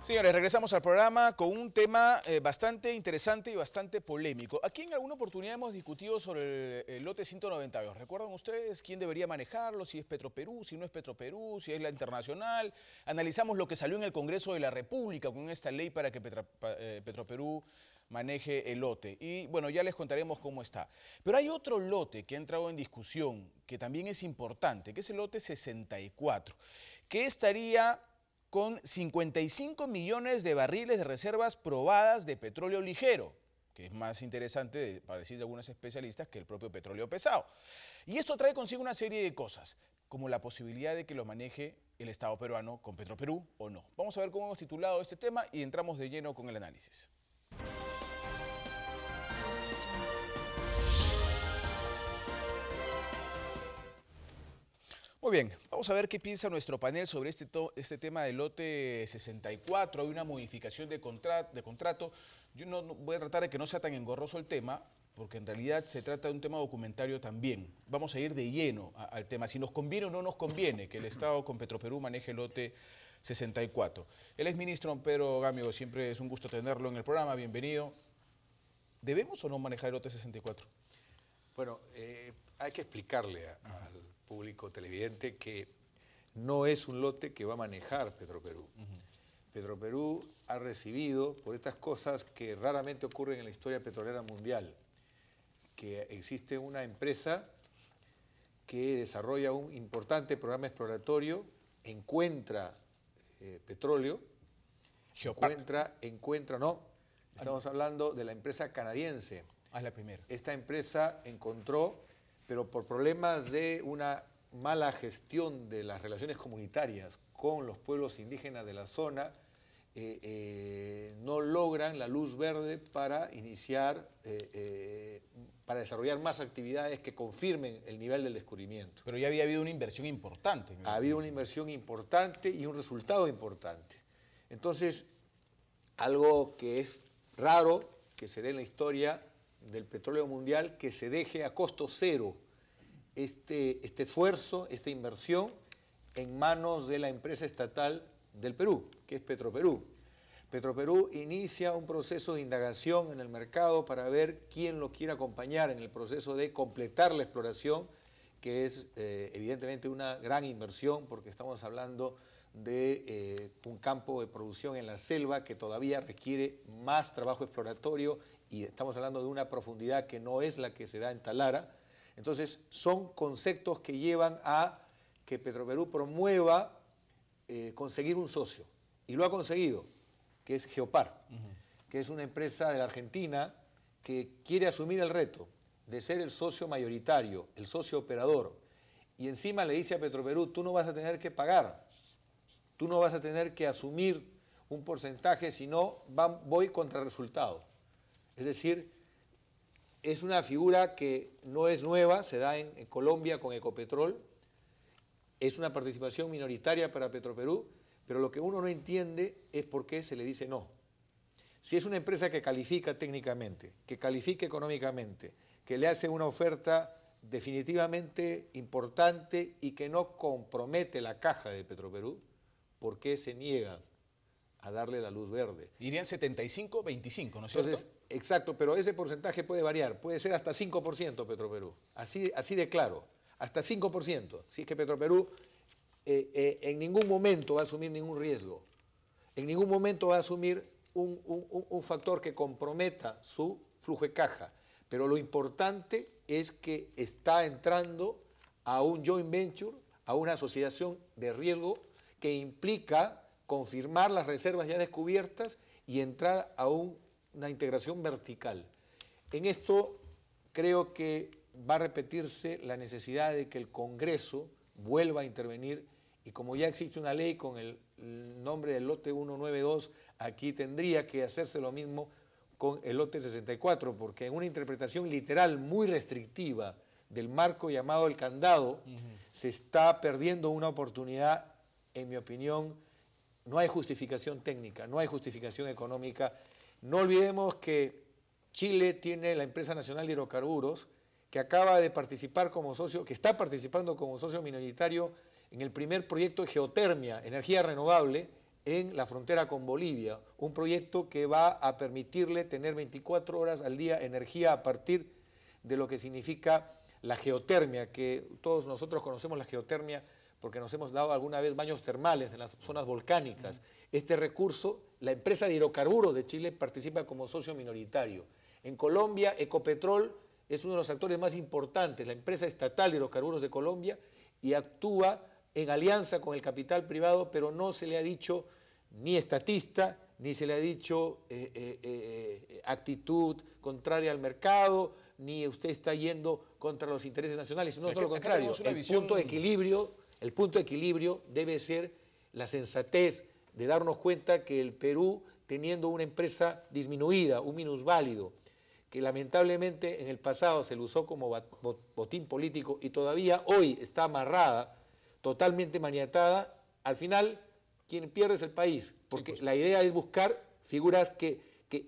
Señores, regresamos al programa con un tema bastante interesante y bastante polémico. Aquí en alguna oportunidad hemos discutido sobre el lote 192. ¿Recuerdan ustedes quién debería manejarlo? Si es Petroperú, si no es Petroperú, si es la internacional. Analizamos lo que salió en el Congreso de la República con esta ley para que Petroperú maneje el lote. Y bueno, ya les contaremos cómo está. Pero hay otro lote que ha entrado en discusión, que también es importante, que es el lote 64, que estaría con 55 millones de barriles de reservas probadas de petróleo ligero, que es más interesante, para decir de algunos especialistas, que el propio petróleo pesado. Y esto trae consigo una serie de cosas, como la posibilidad de que lo maneje el Estado peruano con Petroperú o no. Vamos a ver cómo hemos titulado este tema y entramos de lleno con el análisis. Muy bien, vamos a ver qué piensa nuestro panel sobre este tema del lote 64. Hay una modificación de contrato. Yo no voy a tratar de que no sea tan engorroso el tema, porque en realidad se trata de un tema documentario también. Vamos a ir de lleno al tema, si nos conviene o no nos conviene que el Estado con Petroperú maneje el lote 64. El exministro Pedro Gamio, siempre es un gusto tenerlo en el programa, bienvenido. ¿Debemos o no manejar el lote 64? Bueno, hay que explicarle al público televidente que no es un lote que va a manejar Petroperú. Petroperú ha recibido, por estas cosas que raramente ocurren en la historia petrolera mundial, que existe una empresa que desarrolla un importante programa exploratorio, encuentra petróleo, estamos hablando de la empresa canadiense. Es la primera. Esta empresa encontró, pero por problemas de una mala gestión de las relaciones comunitarias con los pueblos indígenas de la zona, no logran la luz verde para iniciar, para desarrollar más actividades que confirmen el nivel del descubrimiento. Pero ya había habido una inversión importante. Ha habido una inversión importante y un resultado importante. Entonces, algo que es raro que se dé en la historia del petróleo mundial, que se deje a costo cero este esfuerzo, esta inversión en manos de la empresa estatal del Perú, que es Petroperú. Petroperú inicia un proceso de indagación en el mercado para ver quién lo quiere acompañar en el proceso de completar la exploración, que es evidentemente una gran inversión, porque estamos hablando de un campo de producción en la selva que todavía requiere más trabajo exploratorio y estamos hablando de una profundidad que no es la que se da en Talara. Entonces son conceptos que llevan a que Petroperú promueva conseguir un socio, y lo ha conseguido, que es Geopar, que es una empresa de la Argentina que quiere asumir el reto de ser el socio mayoritario, el socio operador, y encima le dice a Petroperú: tú no vas a tener que pagar, tú no vas a tener que asumir un porcentaje, sino voy contra el resultado. Es decir, es una figura que no es nueva, se da en Colombia con Ecopetrol, es una participación minoritaria para Petroperú, pero lo que uno no entiende es por qué se le dice no. Si es una empresa que califica técnicamente, que califica económicamente, que le hace una oferta definitivamente importante y que no compromete la caja de Petroperú, ¿por qué se niega a darle la luz verde? Irían 75-25, ¿no es cierto? Entonces, exacto, pero ese porcentaje puede variar, puede ser hasta 5% Petroperú, así de claro, hasta 5%, si es que Petroperú en ningún momento va a asumir ningún riesgo, en ningún momento va a asumir un factor que comprometa su flujo de caja, pero lo importante es que está entrando a un joint venture, a una asociación de riesgo que implica confirmar las reservas ya descubiertas y entrar a una integración vertical. En esto creo que va a repetirse la necesidad de que el Congreso vuelva a intervenir, y como ya existe una ley con el nombre del lote 192, aquí tendría que hacerse lo mismo con el lote 64, porque en una interpretación literal muy restrictiva del marco llamado el candado, se está perdiendo una oportunidad, en mi opinión. No hay justificación técnica, no hay justificación económica. No olvidemos que Chile tiene la empresa nacional de hidrocarburos, que acaba de participar como socio, que está participando como socio minoritario en el primer proyecto de geotermia, energía renovable, en la frontera con Bolivia, un proyecto que va a permitirle tener 24 horas al día energía a partir de lo que significa la geotermia, que todos nosotros conocemos la geotermia porque nos hemos dado alguna vez baños termales en las zonas volcánicas. Este recurso, la empresa de hidrocarburos de Chile participa como socio minoritario. En Colombia, Ecopetrol es uno de los actores más importantes, la empresa estatal de hidrocarburos de Colombia, y actúa en alianza con el capital privado, pero no se le ha dicho ni estatista, ni se le ha dicho actitud contraria al mercado, ni usted está yendo contra los intereses nacionales, sino todo lo contrario. El punto de equilibrio debe ser la sensatez de darnos cuenta que el Perú, teniendo una empresa disminuida, un minusválido, que lamentablemente en el pasado se le usó como botín político y todavía hoy está amarrada, totalmente maniatada, al final quien pierde es el país, porque sí, pues, la idea es buscar figuras que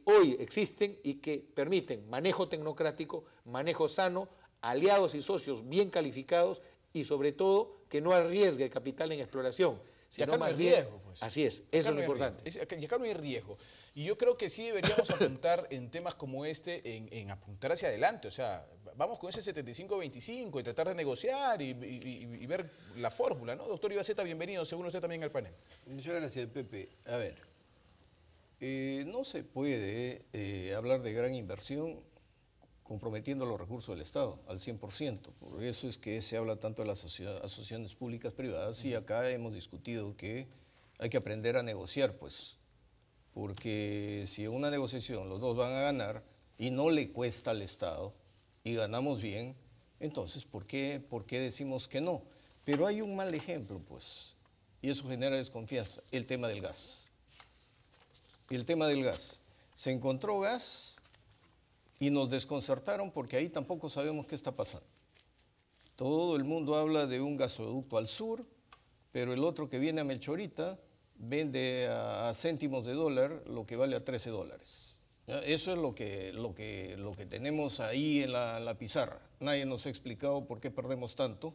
hoy existen y que permiten manejo tecnocrático, manejo sano, aliados y socios bien calificados y sobre todo que no arriesgue el capital en exploración, sino más bien riesgo, pues. Así es, eso es lo importante. Y acá no hay riesgo. Y yo creo que sí deberíamos apuntar en temas como este, en apuntar hacia adelante. O sea, vamos con ese 75-25 y tratar de negociar y ver la fórmula, ¿no? Doctor Ibaceta, bienvenido, según usted también al panel. Muchas gracias, Pepe. A ver, no se puede hablar de gran inversión comprometiendo los recursos del Estado al 100%. Por eso es que se habla tanto de las asociaciones públicas privadas y acá hemos discutido que hay que aprender a negociar, pues, porque si en una negociación los dos van a ganar y no le cuesta al Estado y ganamos bien, entonces, ¿por qué decimos que no? Pero hay un mal ejemplo, pues, y eso genera desconfianza, el tema del gas. El tema del gas. Se encontró gas y nos desconcertaron porque ahí tampoco sabemos qué está pasando. Todo el mundo habla de un gasoducto al sur, pero el otro que viene a Melchorita vende a céntimos de dólar lo que vale a $13. Eso es lo que tenemos ahí en la pizarra. Nadie nos ha explicado por qué perdemos tanto.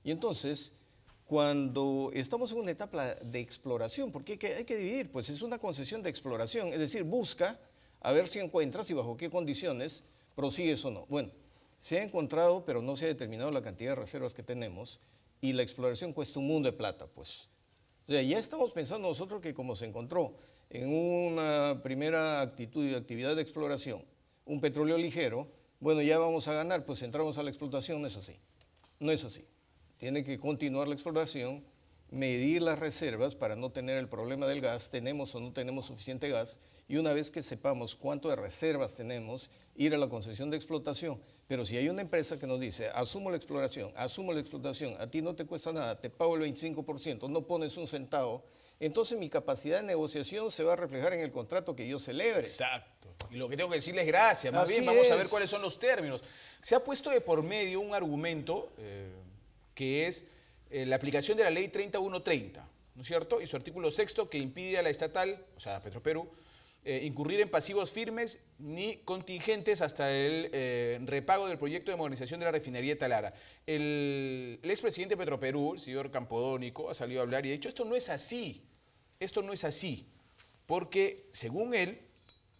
Y entonces, cuando estamos en una etapa de exploración, porque hay que dividir, pues es una concesión de exploración, es decir, busca a ver si encuentras y bajo qué condiciones prosigues o no. Bueno, se ha encontrado, pero no se ha determinado la cantidad de reservas que tenemos y la exploración cuesta un mundo de plata, pues. O sea, ya estamos pensando nosotros que como se encontró en una primera actividad de exploración un petróleo ligero, bueno, ya vamos a ganar, pues entramos a la explotación, no es así. No es así. Tiene que continuar la exploración, medir las reservas para no tener el problema del gas, tenemos o no tenemos suficiente gas, y una vez que sepamos cuánto de reservas tenemos, ir a la concesión de explotación. Pero si hay una empresa que nos dice, asumo la exploración, a ti no te cuesta nada, te pago el 25%, no pones un centavo, entonces mi capacidad de negociación se va a reflejar en el contrato que yo celebre. Exacto. Y lo que tengo que decirles es gracias. Más bien vamos a ver cuáles son los términos. Se ha puesto de por medio un argumento que es la aplicación de la ley 3130, ¿no es cierto? Y su artículo 6 que impide a la estatal, o sea, a Petroperú, incurrir en pasivos firmes ni contingentes hasta el repago del proyecto de modernización de la refinería de Talara. El expresidente de Petroperú, el señor Campodónico, ha salido a hablar y ha dicho, esto no es así, porque según él,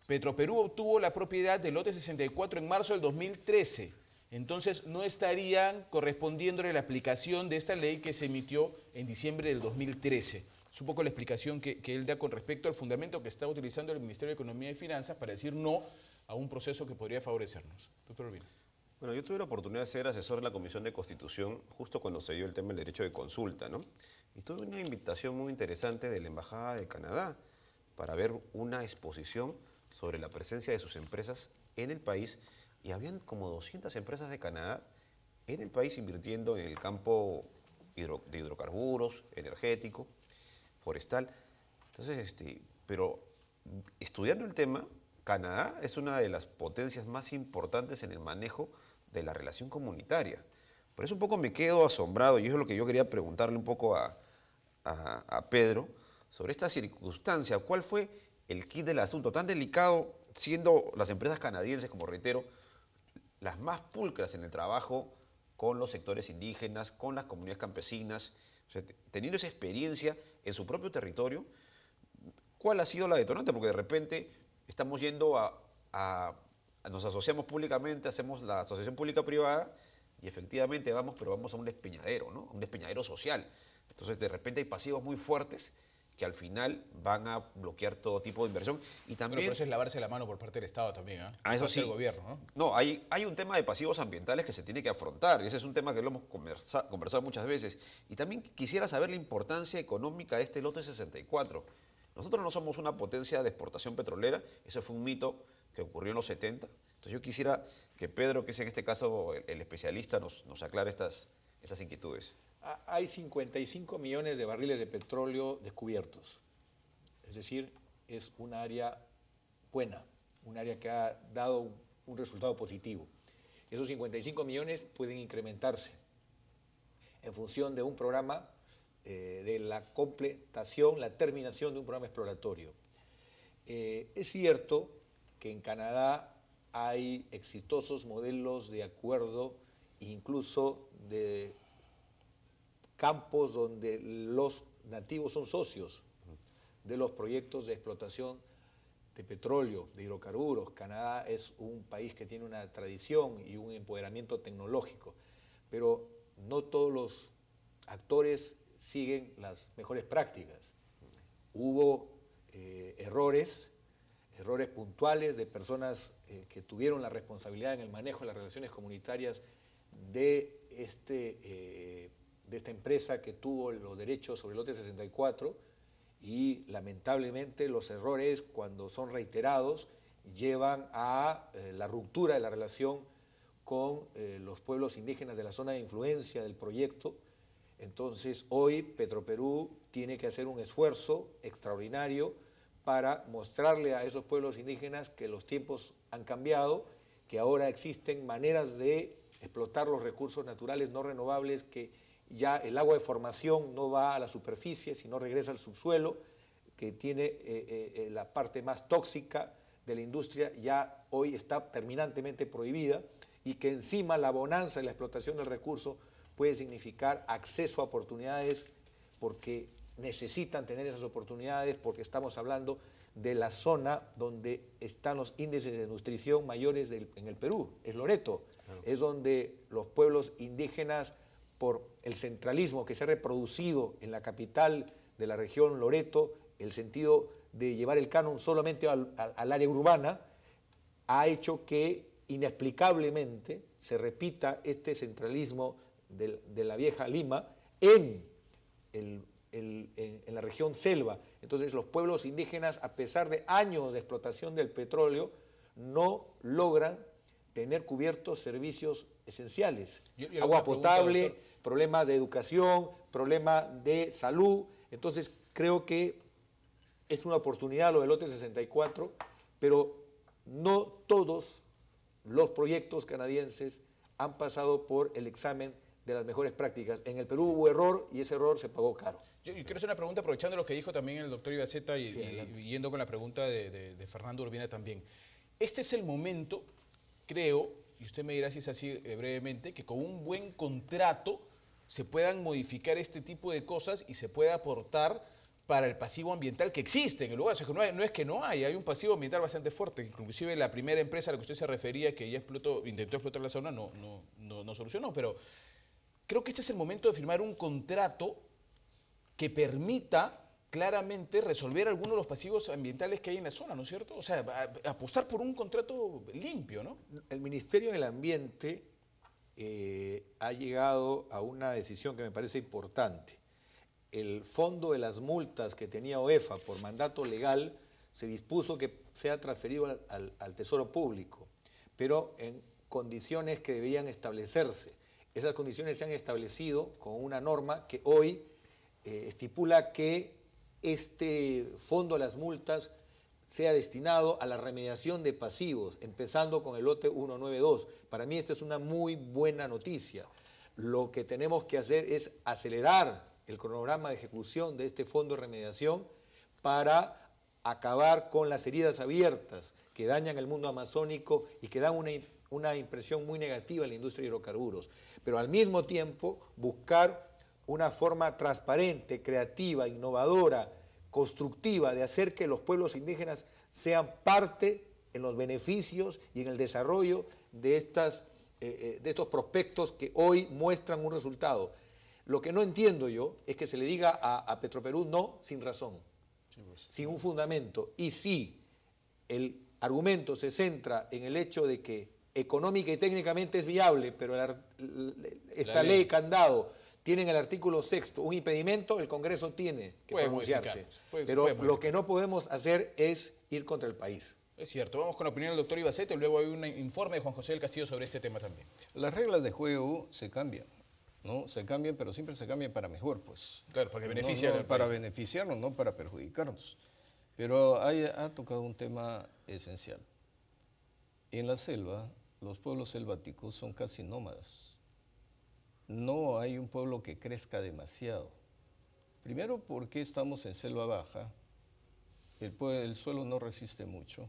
Petroperú obtuvo la propiedad del lote 64 en marzo del 2013, entonces no estarían correspondiéndole la aplicación de esta ley que se emitió en diciembre del 2013. Es un poco la explicación que él da con respecto al fundamento que está utilizando el Ministerio de Economía y Finanzas para decir no a un proceso que podría favorecernos. Doctor Urbina. Bueno, yo tuve la oportunidad de ser asesor de la Comisión de Constitución justo cuando se dio el tema del derecho de consulta, ¿no? Y tuve una invitación muy interesante de la Embajada de Canadá para ver una exposición sobre la presencia de sus empresas en el país, y habían como 200 empresas de Canadá en el país invirtiendo en el campo de hidrocarburos, energético, forestal. Entonces, pero estudiando el tema, Canadá es una de las potencias más importantes en el manejo de la relación comunitaria. Por eso un poco me quedo asombrado, y eso es lo que yo quería preguntarle un poco a Pedro, sobre esta circunstancia. ¿Cuál fue el quid del asunto? Tan delicado, siendo las empresas canadienses, como reitero, las más pulcras en el trabajo con los sectores indígenas, con las comunidades campesinas, o sea, teniendo esa experiencia en su propio territorio, ¿Cuál ha sido la detonante? Porque de repente estamos yendo nos asociamos públicamente, hacemos la asociación pública-privada y efectivamente vamos, pero vamos a un despeñadero, ¿no? Un despeñadero social. Entonces de repente hay pasivos muy fuertes que al final van a bloquear todo tipo de inversión. Y también, Bueno, pero eso es lavarse la mano por parte del Estado también, ¿eh? Eso sí. Del gobierno, ¿no? No, hay un tema de pasivos ambientales que se tiene que afrontar. Ese es un tema que lo hemos conversado muchas veces. Y también quisiera saber la importancia económica de este lote 64. Nosotros no somos una potencia de exportación petrolera. Ese fue un mito que ocurrió en los 70. Entonces yo quisiera que Pedro, que es en este caso el especialista, nos aclare estas inquietudes. Hay 55 millones de barriles de petróleo descubiertos. Es decir, es un área buena, un área que ha dado un resultado positivo. Esos 55 millones pueden incrementarse en función de un programa de la completación, la terminación de un programa exploratorio. Es cierto que en Canadá hay exitosos modelos de acuerdo, incluso de campos donde los nativos son socios de los proyectos de explotación de petróleo, de hidrocarburos. Canadá es un país que tiene una tradición y un empoderamiento tecnológico, pero no todos los actores siguen las mejores prácticas. Hubo errores puntuales de personas que tuvieron la responsabilidad en el manejo de las relaciones comunitarias de esta empresa que tuvo los derechos sobre el lote 64, y lamentablemente los errores, cuando son reiterados, llevan a la ruptura de la relación con los pueblos indígenas de la zona de influencia del proyecto. Entonces hoy Petroperú tiene que hacer un esfuerzo extraordinario para mostrarle a esos pueblos indígenas que los tiempos han cambiado, que ahora existen maneras de explotar los recursos naturales no renovables, que ya el agua de formación no va a la superficie, sino regresa al subsuelo, que tiene la parte más tóxica de la industria, ya hoy está terminantemente prohibida, y que encima la bonanza y la explotación del recurso puede significar acceso a oportunidades, porque necesitan tener esas oportunidades, porque estamos hablando de la zona donde están los índices de nutrición mayores en el Perú, es Loreto, claro. Es donde los pueblos indígenas, por el centralismo que se ha reproducido en la capital de la región Loreto, el sentido de llevar el canon solamente al área urbana, ha hecho que inexplicablemente se repita este centralismo de la vieja Lima en la región selva. Entonces los pueblos indígenas, a pesar de años de explotación del petróleo, no logran tener cubiertos servicios esenciales. Agua potable, problema de educación, problema de salud. Entonces creo que es una oportunidad lo del lote 64, pero no todos los proyectos canadienses han pasado por el examen de las mejores prácticas. En el Perú hubo error y ese error se pagó caro. Yo quiero hacer una pregunta aprovechando lo que dijo también el doctor Ibaceta y yendo con la pregunta de Fernando Urbina también. Este es el momento, creo, y usted me dirá si es así brevemente, que con un buen contrato se puedan modificar este tipo de cosas y se pueda aportar para el pasivo ambiental que existe en el lugar. O sea, que no es que no hay un pasivo ambiental bastante fuerte. Inclusive la primera empresa a la que usted se refería, que ya intentó explotar la zona, no solucionó. Pero creo que este es el momento de firmar un contrato que permita claramente resolver algunos de los pasivos ambientales que hay en la zona, ¿no es cierto? O sea, apostar por un contrato limpio, ¿no? El Ministerio del Ambiente ha llegado a una decisión que me parece importante. El fondo de las multas que tenía OEFA por mandato legal se dispuso que sea transferido al Tesoro Público, pero en condiciones que debían establecerse. Esas condiciones se han establecido con una norma que hoy estipula que este fondo de las multas sea destinado a la remediación de pasivos, empezando con el lote 192. Para mí esta es una muy buena noticia. Lo que tenemos que hacer es acelerar el cronograma de ejecución de este fondo de remediación para acabar con las heridas abiertas que dañan el mundo amazónico y que dan una impresión muy negativa a la industria de hidrocarburos. Pero al mismo tiempo buscar una forma transparente, creativa, innovadora, constructiva de hacer que los pueblos indígenas sean parte en los beneficios y en el desarrollo de estos prospectos que hoy muestran un resultado. Lo que no entiendo yo es que se le diga a Petroperú no sin razón, sin un fundamento. Y si el argumento se centra en el hecho de que económica y técnicamente es viable, pero esta ley candado tiene en el artículo 6º un impedimento, el Congreso tiene que pronunciarse. Pero lo que no podemos hacer es ir contra el país. Es cierto. Vamos con la opinión del doctor Ibacete, luego hay un informe de Juan José del Castillo sobre este tema también. Las reglas de juego se cambian, ¿no? Se cambian, pero siempre se cambian para mejor, pues. Claro, porque benefician al país. Para beneficiarnos, no para perjudicarnos. Pero ha tocado un tema esencial. En la selva, los pueblos selváticos son casi nómadas. No hay un pueblo que crezca demasiado. Primero porque estamos en selva baja, el suelo no resiste mucho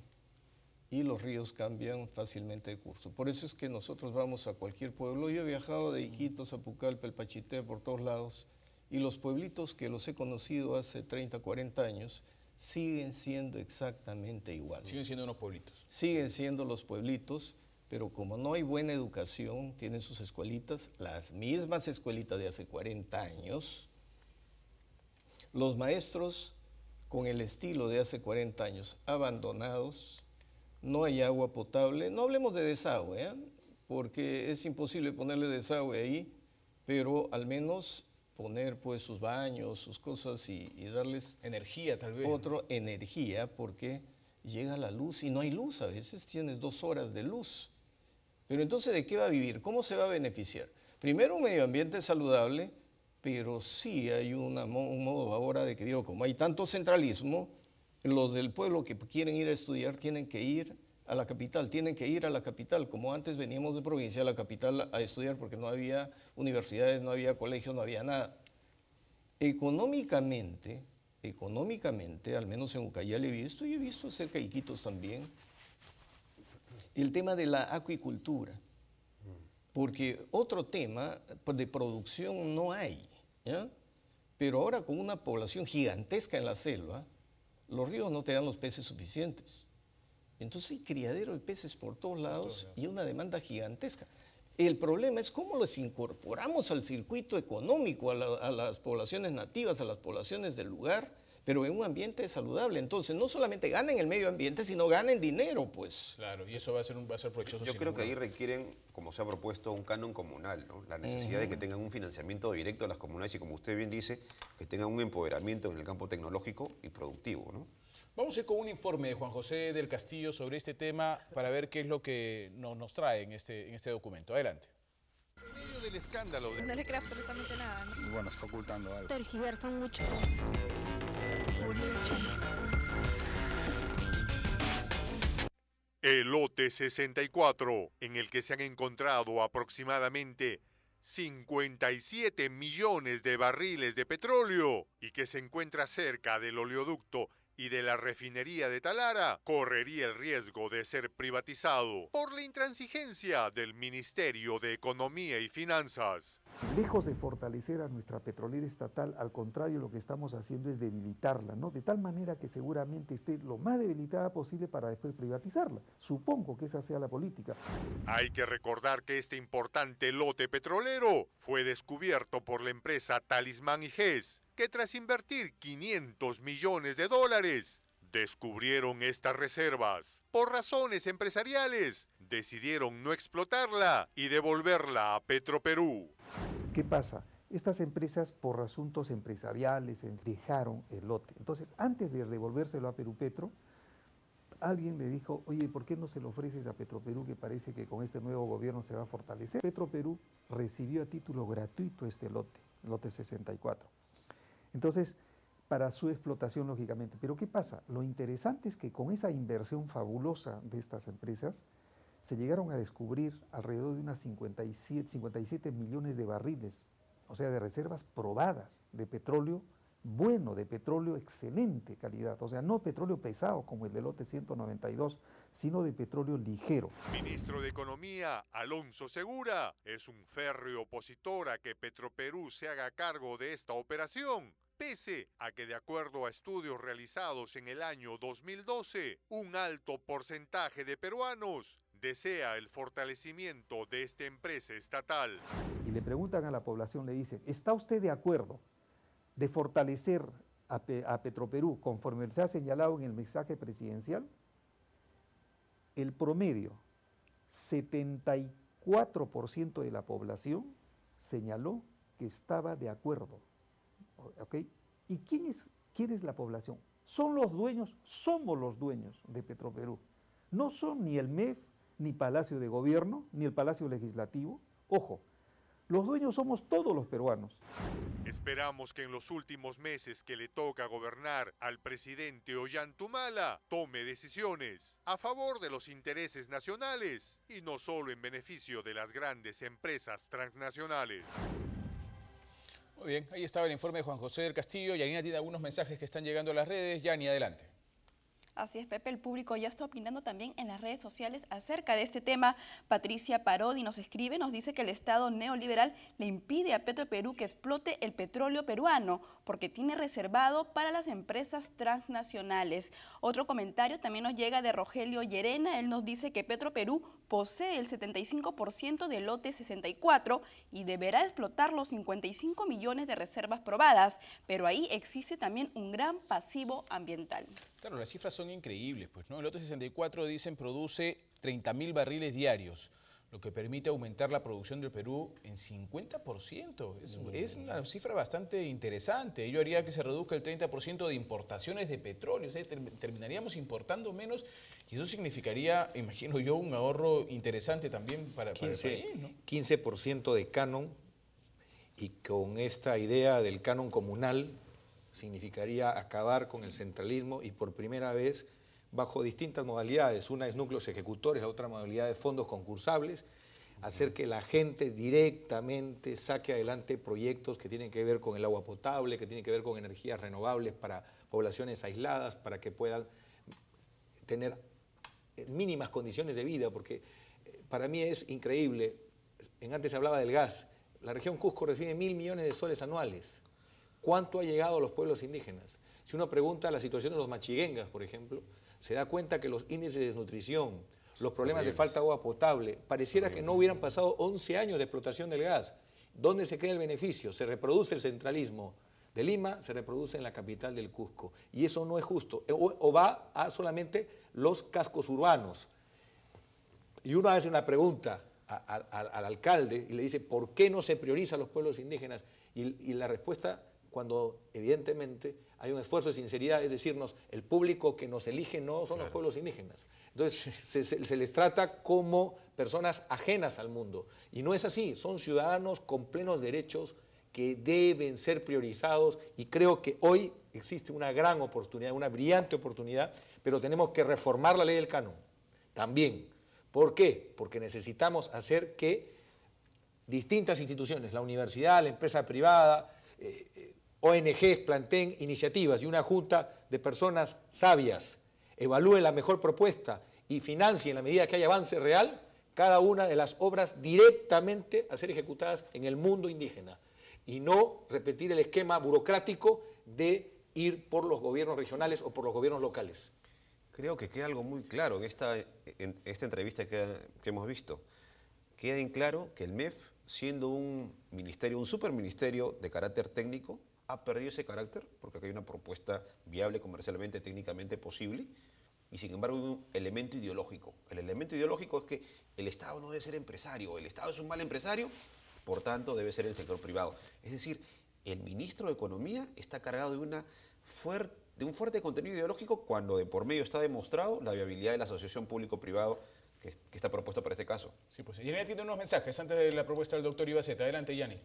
y los ríos cambian fácilmente de curso. Por eso es que nosotros vamos a cualquier pueblo. Yo he viajado de Iquitos a Pucallpa, el Pachité, por todos lados, y los pueblitos que los he conocido hace 30, 40 años siguen siendo exactamente igual. Siguen siendo unos pueblitos. Siguen siendo los pueblitos, pero como no hay buena educación, tienen sus escuelitas, las mismas escuelitas de hace 40 años, los maestros con el estilo de hace 40 años, abandonados, no hay agua potable. No hablemos de desagüe, porque es imposible ponerle desagüe ahí, pero al menos poner pues sus baños, sus cosas y darles energía tal vez. Energía, porque llega la luz y no hay luz a veces, tienes 2 horas de luz. Pero entonces, ¿de qué va a vivir? ¿Cómo se va a beneficiar? Primero, un medio ambiente saludable, pero sí hay un modo ahora de que digo, como hay tanto centralismo, los del pueblo que quieren ir a estudiar tienen que ir a la capital, como antes veníamos de provincia a la capital a estudiar porque no había universidades, no había colegios, no había nada. Económicamente, al menos en Ucayali he visto, y he visto cerca de Iquitos también, el tema de la acuicultura, porque otro tema de producción no hay, ¿ya? Pero ahora con una población gigantesca en la selva, los ríos no te dan los peces suficientes. Entonces hay criadero de peces por todos lados y una demanda gigantesca. El problema es cómo los incorporamos al circuito económico, a las poblaciones nativas, a las poblaciones del lugar, pero en un ambiente saludable. Entonces, no solamente ganen el medio ambiente, sino ganen dinero, pues. Claro, y eso va a ser provechoso. Yo creo que ahí requieren, como se ha propuesto, un canon comunal, ¿no? La necesidad de que tengan un financiamiento directo a las comunidades y, como usted bien dice, que tengan un empoderamiento en el campo tecnológico y productivo, ¿no? Vamos a ir con un informe de Juan José del Castillo sobre este tema para ver qué es lo que nos trae en este documento. Adelante. En medio del escándalo. No le creo absolutamente nada, ¿no? Y bueno, está ocultando algo. Tergiversan mucho. El lote 64, en el que se han encontrado aproximadamente 57 millones de barriles de petróleo y que se encuentra cerca del oleoducto y de la refinería de Talara, correría el riesgo de ser privatizado por la intransigencia del Ministerio de Economía y Finanzas. Lejos de fortalecer a nuestra petrolera estatal, al contrario, lo que estamos haciendo es debilitarla, ¿no? De tal manera que seguramente esté lo más debilitada posible para después privatizarla. Supongo que esa sea la política. Hay que recordar que este importante lote petrolero fue descubierto por la empresa Talismán y GES, que tras invertir $500 millones, descubrieron estas reservas. Por razones empresariales, decidieron no explotarla y devolverla a Petroperú. ¿Qué pasa? Estas empresas, por asuntos empresariales, dejaron el lote. Entonces, antes de devolvérselo a Perupetro, alguien le dijo, oye, ¿por qué no se lo ofreces a Petroperú, que parece que con este nuevo gobierno se va a fortalecer? Petroperú recibió a título gratuito este lote 64. Entonces, para su explotación, lógicamente. Pero ¿qué pasa? Lo interesante es que con esa inversión fabulosa de estas empresas, se llegaron a descubrir alrededor de unas 57 millones de barriles, o sea, de reservas probadas de petróleo bueno, de petróleo excelente calidad, o sea, no petróleo pesado como el del lote 192, sino de petróleo ligero. Ministro de Economía, Alonso Segura, es un férreo opositor a que Petroperú se haga cargo de esta operación, pese a que de acuerdo a estudios realizados en el año 2012, un alto porcentaje de peruanos desea el fortalecimiento de esta empresa estatal. Y le preguntan a la población, le dicen, ¿está usted de acuerdo de fortalecer a Petroperú conforme se ha señalado en el mensaje presidencial? El promedio, 74% de la población señaló que estaba de acuerdo. ¿Okay? ¿Y quién es la población? Son los dueños, somos los dueños de Petroperú. No son ni el MEF, ni Palacio de Gobierno, ni el Palacio Legislativo. Ojo, los dueños somos todos los peruanos. Esperamos que en los últimos meses que le toca gobernar al presidente Ollantumala tome decisiones a favor de los intereses nacionales y no solo en beneficio de las grandes empresas transnacionales. Muy bien, ahí estaba el informe de Juan José del Castillo. Yanina tiene algunos mensajes que están llegando a las redes. Yani, adelante. Así es, Pepe, el público ya está opinando también en las redes sociales acerca de este tema. Patricia Parodi nos escribe, nos dice que el Estado neoliberal le impide a Petroperú que explote el petróleo peruano porque tiene reservado para las empresas transnacionales. Otro comentario también nos llega de Rogelio Llerena. Él nos dice que Petroperú posee el 75% del lote 64 y deberá explotar los 55 millones de reservas probadas, pero ahí existe también un gran pasivo ambiental. Claro, las cifras son increíbles, pues, ¿no? El lote 64, dicen, produce 30.000 barriles diarios, lo que permite aumentar la producción del Perú en 50%. Es una cifra bastante interesante. Ello haría que se reduzca el 30% de importaciones de petróleo. O sea, terminaríamos importando menos y eso significaría, imagino yo, un ahorro interesante también para el país, ¿no? 15% de canon, y con esta idea del canon comunal significaría acabar con el centralismo y por primera vez bajo distintas modalidades. Una es núcleos ejecutores, la otra modalidad de fondos concursables, hacer que la gente directamente saque adelante proyectos que tienen que ver con el agua potable, que tienen que ver con energías renovables para poblaciones aisladas, para que puedan tener mínimas condiciones de vida, porque para mí es increíble. Antes se hablaba del gas. La región Cusco recibe 1.000 millones de soles anuales. ¿Cuánto ha llegado a los pueblos indígenas? Si uno pregunta la situación de los machiguengas, por ejemplo, se da cuenta que los índices de desnutrición, los problemas de falta de agua potable, pareciera que no hubieran pasado 11 años de explotación del gas. ¿Dónde se queda el beneficio? Se reproduce el centralismo de Lima, se reproduce en la capital del Cusco. Y eso no es justo. O va a solamente los cascos urbanos. Y uno hace una pregunta al alcalde y le dice, ¿por qué no se prioriza a los pueblos indígenas? Y la respuesta, cuando evidentemente hay un esfuerzo de sinceridad, es decirnos, el público que nos elige no son los pueblos indígenas. Entonces se les trata como personas ajenas al mundo. Y no es así, son ciudadanos con plenos derechos que deben ser priorizados, y creo que hoy existe una gran oportunidad, una brillante oportunidad, pero tenemos que reformar la ley del canon también. ¿Por qué? Porque necesitamos hacer que distintas instituciones, la universidad, la empresa privada, ONGs planteen iniciativas y una junta de personas sabias evalúe la mejor propuesta y financie en la medida que haya avance real cada una de las obras directamente a ser ejecutadas en el mundo indígena y no repetir el esquema burocrático de ir por los gobiernos regionales o por los gobiernos locales. Creo que queda algo muy claro en esta entrevista que hemos visto. Queda en claro que el MEF, siendo un ministerio, un superministerio de carácter técnico, ha perdido ese carácter porque acá hay una propuesta viable comercialmente, técnicamente posible, y sin embargo hay un elemento ideológico. El elemento ideológico es que el Estado no debe ser empresario, el Estado es un mal empresario, por tanto debe ser el sector privado. Es decir, el ministro de Economía está cargado de un fuerte contenido ideológico cuando de por medio está demostrado la viabilidad de la asociación público-privado que está propuesta para este caso. Sí, pues Yani tiene unos mensajes antes de la propuesta del doctor Ibaceta. Adelante, Yani.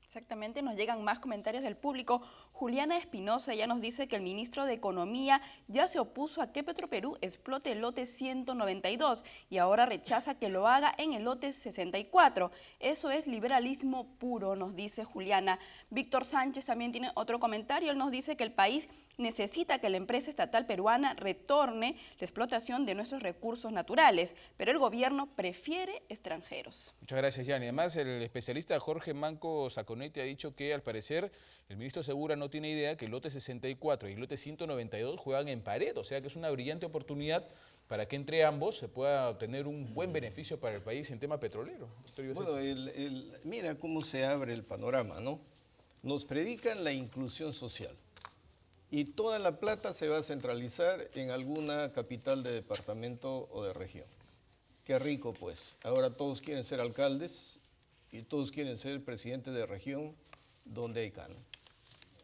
Exactamente, nos llegan más comentarios del público. Juliana Espinosa ya nos dice que el ministro de Economía ya se opuso a que Petroperú explote el lote 192 y ahora rechaza que lo haga en el lote 64. Eso es liberalismo puro, nos dice Juliana. Víctor Sánchez también tiene otro comentario. Él nos dice que el país necesita que la empresa estatal peruana retorne la explotación de nuestros recursos naturales, pero el gobierno prefiere extranjeros. Muchas gracias, Yani. Además, el especialista Jorge Manco Saconetti ha dicho que, al parecer, el ministro Segura no tiene idea que el lote 64 y el lote 192 juegan en pared, o sea que es una brillante oportunidad para que entre ambos se pueda obtener un buen beneficio para el país en tema petrolero. Bueno, mira cómo se abre el panorama, ¿no? Nos predican la inclusión social. Y toda la plata se va a centralizar en alguna capital de departamento o de región. Qué rico, pues. Ahora todos quieren ser alcaldes y todos quieren ser presidentes de región donde hay cana.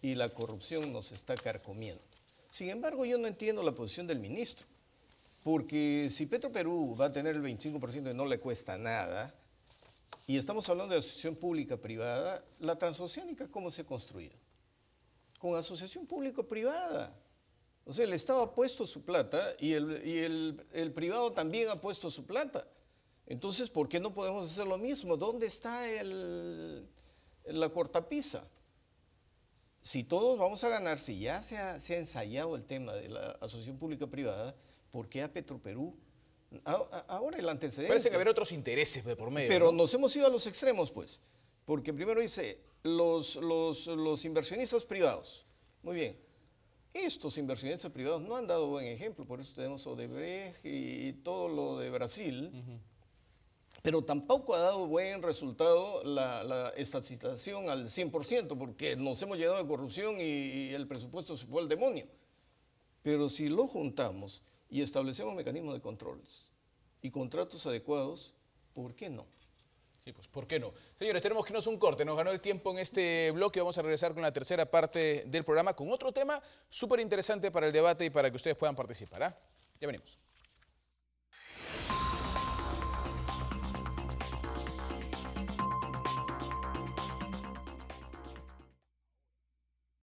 Y la corrupción nos está carcomiendo. Sin embargo, yo no entiendo la posición del ministro. Porque si Petroperú va a tener el 25% y no le cuesta nada, y estamos hablando de asociación pública-privada, la transoceánica, ¿cómo se ha construido? Con asociación público-privada. O sea, el Estado ha puesto su plata y el privado también ha puesto su plata. Entonces, ¿por qué no podemos hacer lo mismo? ¿Dónde está la cortapisa? Si todos vamos a ganar, si ya se ha ensayado el tema de la asociación pública-privada, ¿por qué a Petroperú? Ahora el antecedente... Parece que haber otros intereses de por medio. Pero ¿no? Nos hemos ido a los extremos, pues. Porque primero dice, los inversionistas privados. Muy bien. Estos inversionistas privados no han dado buen ejemplo, por eso tenemos Odebrecht y todo lo de Brasil. Pero tampoco ha dado buen resultado la estatización al 100%, porque nos hemos llenado de corrupción y el presupuesto se fue al demonio. Pero si lo juntamos y establecemos mecanismos de controles y contratos adecuados, ¿por qué no? Sí, pues, ¿por qué no? Señores, tenemos que irnos un corte. Nos ganó el tiempo en este bloque. Vamos a regresar con la tercera parte del programa con otro tema súper interesante para el debate y para que ustedes puedan participar. Ya venimos.